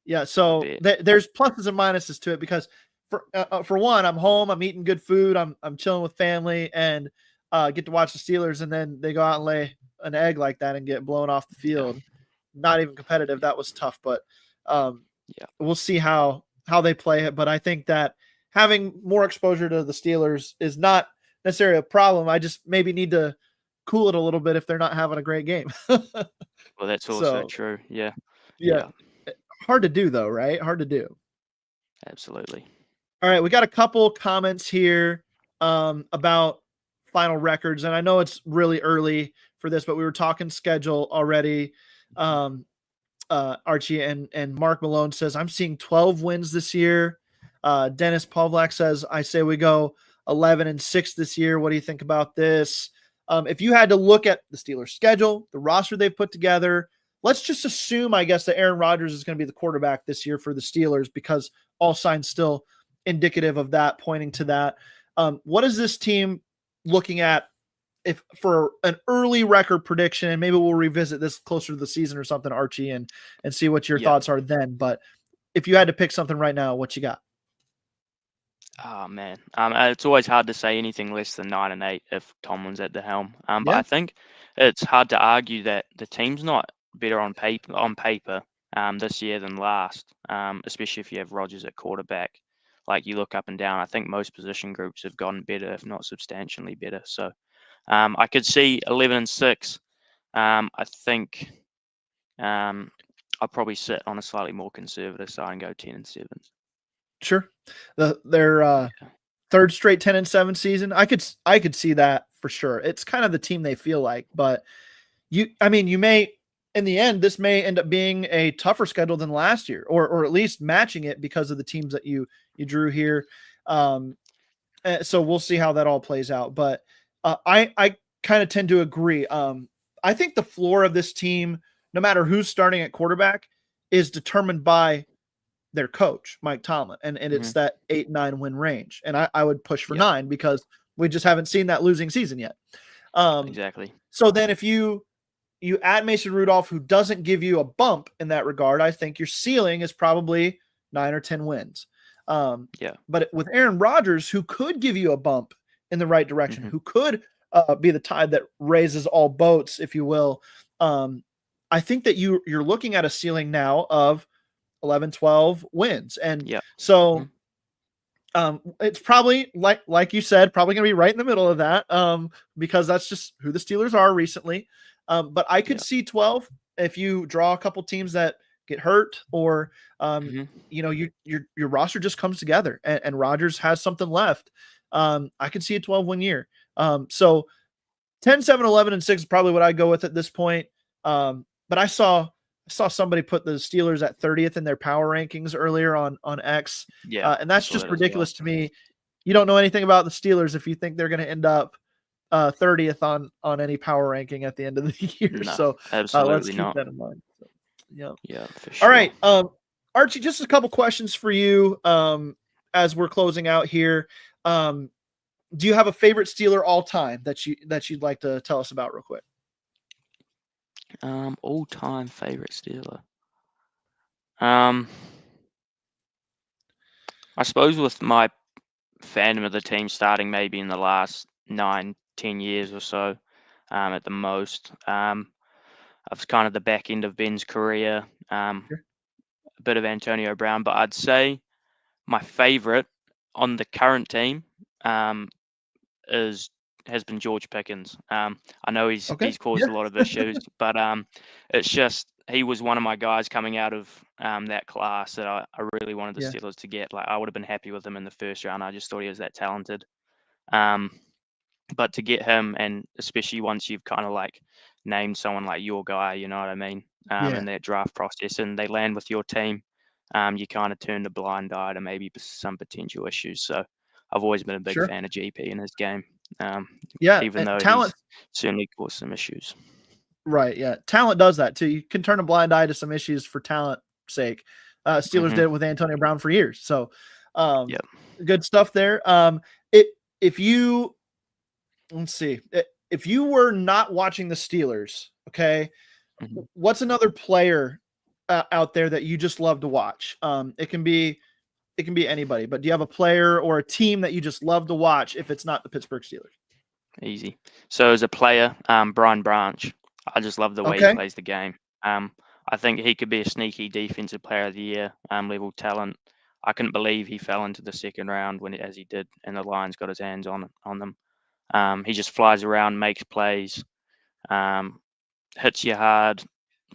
Yeah. So there's pluses and minuses to it because for one, I'm home, I'm eating good food, I'm chilling with family, and get to watch the Steelers, and then they go out and lay an egg like that and get blown off the field. Yeah. Not even competitive. That was tough, but we'll see how they play it. But I think that having more exposure to the Steelers is not necessarily a problem. I just maybe need to cool it a little bit if they're not having a great game. Well, that's also true. Yeah. Hard to do though, right? Hard to do. Absolutely. All right, we got a couple comments here about final records, and I know it's really early for this, but we were talking schedule already. Archie and Mark Malone says, I'm seeing 12 wins this year. Dennis Pavlak says, I say we go 11-6 this year. What do you think about this? If you had to look at the Steelers' schedule, the roster they've put together, let's just assume, I guess, that Aaron Rodgers is going to be the quarterback this year for the Steelers because all signs still indicative of that, pointing to that. What is this team looking at if for an early record prediction? And maybe we'll revisit this closer to the season or something, Archie, and see what your thoughts are then. But if you had to pick something right now, what you got? Oh man, it's always hard to say anything less than 9-8 if Tomlin's at the helm. But I think it's hard to argue that the team's not better on paper this year than last, especially if you have Rodgers at quarterback. Like you look up and down, I think most position groups have gotten better, if not substantially better. So I could see 11-6. I think I'll probably sit on a slightly more conservative side and go 10-7. Sure. Their third straight 10-7 season. I could see that for sure. It's kind of the team they feel like, but you may, in the end, this may end up being a tougher schedule than last year, or at least matching it because of the teams that you drew here. So we'll see how that all plays out. But I kind of tend to agree. I think the floor of this team, no matter who's starting at quarterback, is determined by their coach, Mike Tomlin. And it's that 8-9 win range. And I would push for 9 because we just haven't seen that losing season yet. Exactly. So then if you add Mason Rudolph, who doesn't give you a bump in that regard, I think your ceiling is probably 9 or 10 wins. But with Aaron Rodgers, who could give you a bump in the right direction, who could be the tide that raises all boats, if you will, I think that you're looking at a ceiling now of 11-12 wins. And so It's probably like you said, probably going to be right in the middle of that, because that's just who the Steelers are recently. But I could Yeah. see 12 if you draw a couple teams that get hurt, or Hmm. your roster just comes together, and Rodgers has something left. I could see a 12-win year. So 10, 7, 11, and 6 is probably what I go with at this point. But I saw somebody put the Steelers at 30th in their power rankings earlier on X, Yeah, and I that's saw just that as well. ridiculous to me. You don't know anything about the Steelers if you think they're going to end up 30th on any power ranking at the end of the year. No, So let's absolutely keep not. that in mind. So, yeah. Yeah, for All sure. right, Archie, just a couple questions for you as we're closing out here. Do you have a favorite Steeler all time that you'd like to tell us about real quick? All-time favorite Steeler. I suppose with my fandom of the team starting maybe in the last 9, 10 years or so, at the most. Of kind of the back end of Ben's career, Sure. a bit of Antonio Brown, but I'd say my favorite on the current team um, is has been George Pickens. I know Okay. he's caused Yeah. a lot of issues, but it's just he was one of my guys coming out of that class that I really wanted the Yeah. Steelers to get. Like I would have been happy with him in the first round. I just thought he was that talented. Um, but to get him, and especially once you've kind of like named someone like your guy, you know what I mean, Yeah. in that draft process, and they land with your team, you kind of turn a blind eye to maybe some potential issues. So I've always been a big Sure. fan of GP in his game, um, Yeah. even And though talent. he's certainly caused some issues. Right. Yeah. Talent does that too. You can turn a blind eye to some issues for talent sake. Steelers Hmm. did it with Antonio Brown for years. So, um, Yep. good stuff there. It if you let's see, if you were not watching the Steelers, okay, Hmm. what's another player out there that you just love to watch? It can be anybody, but do you have a player or a team that you just love to watch if it's not the Pittsburgh Steelers? Easy. So as a player, Brian Branch, I just love the way he Okay. plays the game. Um, I think he could be a sneaky defensive player of the year, level talent. I couldn't believe he fell into the second round as he did, and the Lions got his hands on them. He just flies around, makes plays, um, hits you hard,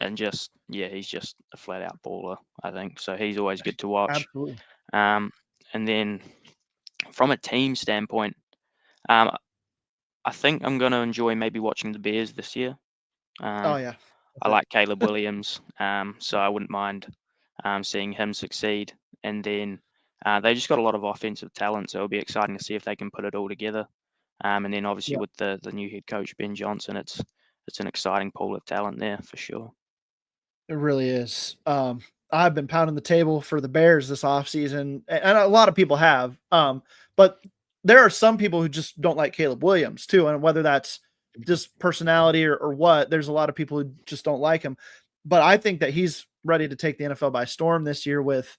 and just he's just a flat out baller. I think so. He's always good to watch. Absolutely. Um, and then from a team standpoint, um, I think I'm going to enjoy maybe watching the Bears this year. Oh Um, yeah. I That's it. like Caleb Williams, so I wouldn't mind seeing him succeed. And then they just got a lot of offensive talent, so it'll be exciting to see if they can put it all together. And then obviously Yeah. with the new head coach Ben Johnson, it's an exciting pool of talent there for sure. It really is. I've been pounding the table for the Bears this offseason, and a lot of people have. But there are some people who just don't like Caleb Williams too, and whether that's just personality or what, there's a lot of people who just don't like him. But I think that he's ready to take the NFL by storm this year with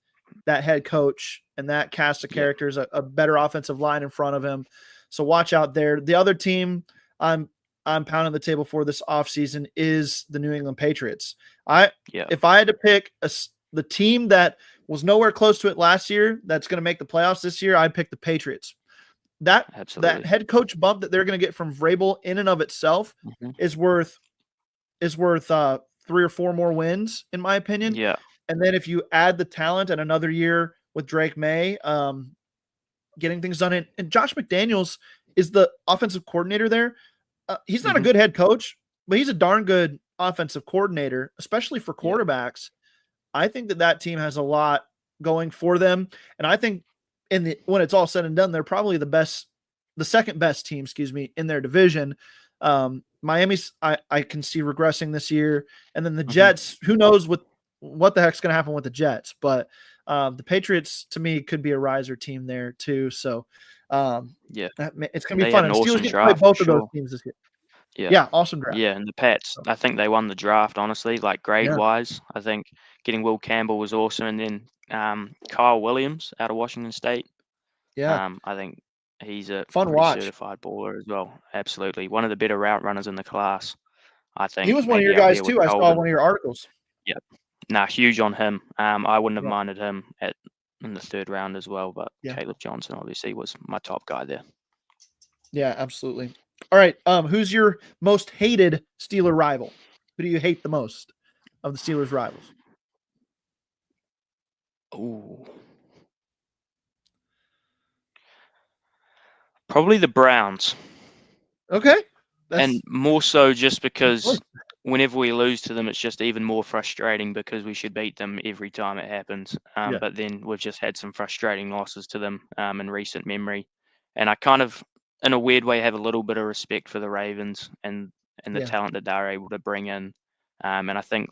that head coach and that cast of Yep. characters, a better offensive line in front of him. So watch out there. The other team I'm pounding the table for this offseason is the New England Patriots. I Yeah. If I had to pick the team that was nowhere close to it last year that's going to make the playoffs this year, I'd pick the Patriots. That Absolutely. head coach bump that they're going to get from Vrabel in and of itself Hmm. is worth 3 or 4 more wins in my opinion. Yeah. And then if you add the talent and another year with Drake May, getting things done, and Josh McDaniels is the offensive coordinator there. He's not a Hmm. good head coach, but he's a darn good offensive coordinator, especially for Yep. quarterbacks. I think that team has a lot going for them, and I think when it's all said and done, they're probably the second best team, excuse me, in their division. Miami's I can see regressing this year, and then the Hmm. Jets. Who knows what the heck's going to happen with the Jets? But the Patriots, to me, could be a riser team there too. So Yeah. it's going And to be they had fun, an and Steelers awesome get to play draft for both of those sure. teams this year. Yeah. Yeah, awesome draft. Yeah, and the Pats, So, I think they won the draft, honestly, like grade yeah, wise. I think getting Will Campbell was awesome. And then Kyle Williams out of Washington State. yeah, I think he's a fun pretty watch. certified baller as well. Absolutely. One of the better route runners in the class. I He think was one of your maybe out guys there with too. I saw Golden. one of your articles. Yeah. Nah, huge on him. I wouldn't have Yeah, minded him at in the third round as well. But Yeah. Caleb Johnson obviously was my top guy there. Yeah, absolutely. All right. Who's your most hated Steeler rival? Who do you hate the most of the Steelers rivals? Ooh. Probably the Browns. Okay. And more so just Of because course. whenever we lose to them, it's just even more frustrating because we should beat them every time it happens. Yeah. But then we've just had some frustrating losses to them in recent memory. And I kind of, in a weird way, have a little bit of respect for the Ravens and the Yeah. talent that they're able to bring in. And I think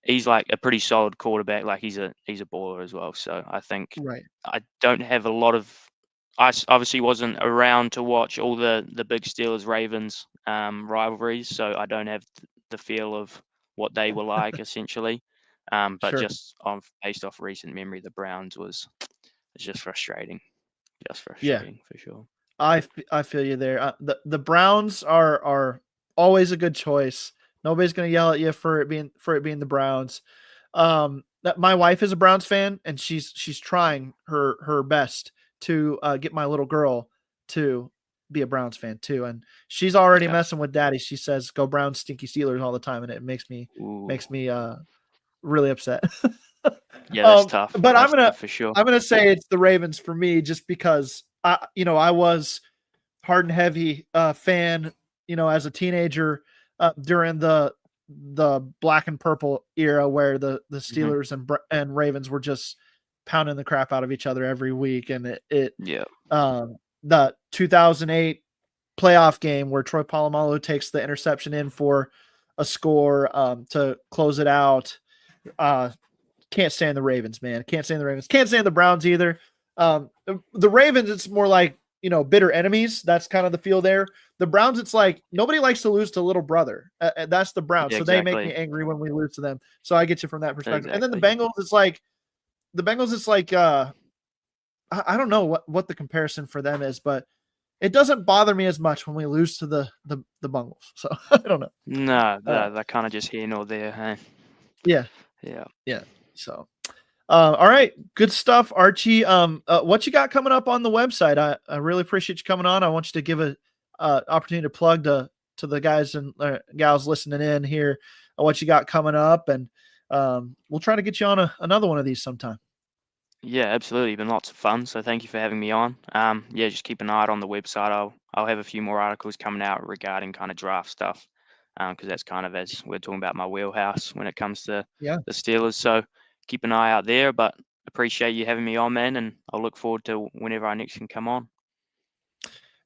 he's like a pretty solid quarterback. Like he's a baller as well. So I think Right. I don't have a lot of. Obviously wasn't around to watch all the big Steelers Ravens rivalries, so I don't have the feel of what they were like essentially. But Sure. just based off recent memory, the Browns it's just frustrating, Yeah. for sure. I feel you there. The Browns are always a good choice. Nobody's gonna yell at you for it being the Browns. That my wife is a Browns fan, and she's trying her best to get my little girl to be a Browns fan too. And she's already Okay. messing with Daddy. She says, "Go Browns, stinky Steelers" all the time, and it makes me Ooh. really upset. Yeah, that's tough. But That's tough for sure. I'm gonna say it's the Ravens for me, just because I was hard and heavy fan, as a teenager during the black and purple era, where the Hmm. Steelers and Ravens were just pounding the crap out of each other every week, and Yeah. the 2008 playoff game where Troy Polamalu takes the interception in for a score to close it out. Can't stand the Ravens, man. Can't stand the Ravens. Can't stand the Browns either. The Ravens, it's more like, bitter enemies. That's kind of the feel there. The Browns, it's like nobody likes to lose to little brother. That's the Browns. Yeah, So they make exactly. me angry when we lose to them. So I get you from that perspective. And then the Exactly. Bengals, it's like I don't know what the comparison for them is, but it doesn't bother me as much when we lose to the Bengals. So I don't know. No, Uh, they're kind of just here nor there. Hey? yeah, Yeah. yeah. So all right, good stuff, Archie. What you got coming up on the website? I really appreciate you coming on. I want you to give a opportunity to plug to the guys and gals listening in here what you got coming up, and we'll try to get you on another one of these sometime. Yeah, absolutely. Been lots of fun. So thank you for having me on. Yeah, just keep an eye out on the website. I'll have a few more articles coming out regarding kind of draft stuff, because that's kind of, as we're talking about, my wheelhouse when it comes to Yeah. the Steelers. So keep an eye out there. But appreciate you having me on, man, and I'll look forward to whenever I next can come on.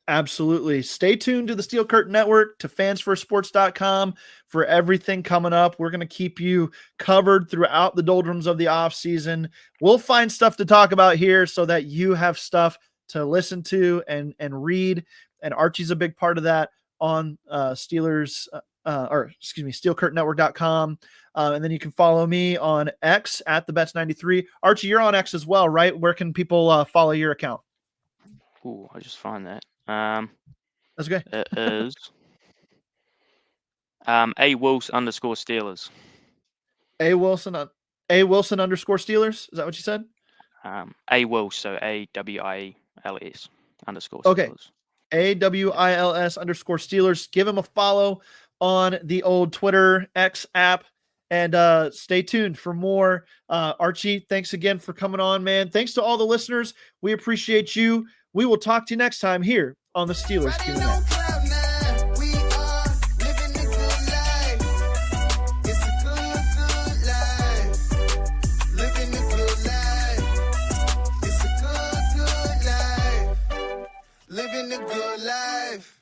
Absolutely. Stay tuned to the Steel Curtain Network, to fansfirstsports.com for everything coming up. We're going to keep you covered throughout the doldrums of the off season. We'll find stuff to talk about here so that you have stuff to listen to and read. And Archie's a big part of that on steelcurtainnetwork.com. And then you can follow me on X at the Bets93. Archie, you're on X as well, right? Where can people follow your account? Ooh, I just find that. That's okay. It is A Wills_Steelers. A Wilson _ Steelers. Is that what you said? A Wills, so AWIELS _ Okay. Steelers. AWILS _ Steelers. Give him a follow on the old Twitter X app, and stay tuned for more. Archie, thanks again for coming on, man. Thanks to all the listeners. We appreciate you. We will talk to you next time here on the Steelers Q&A. Living a good life.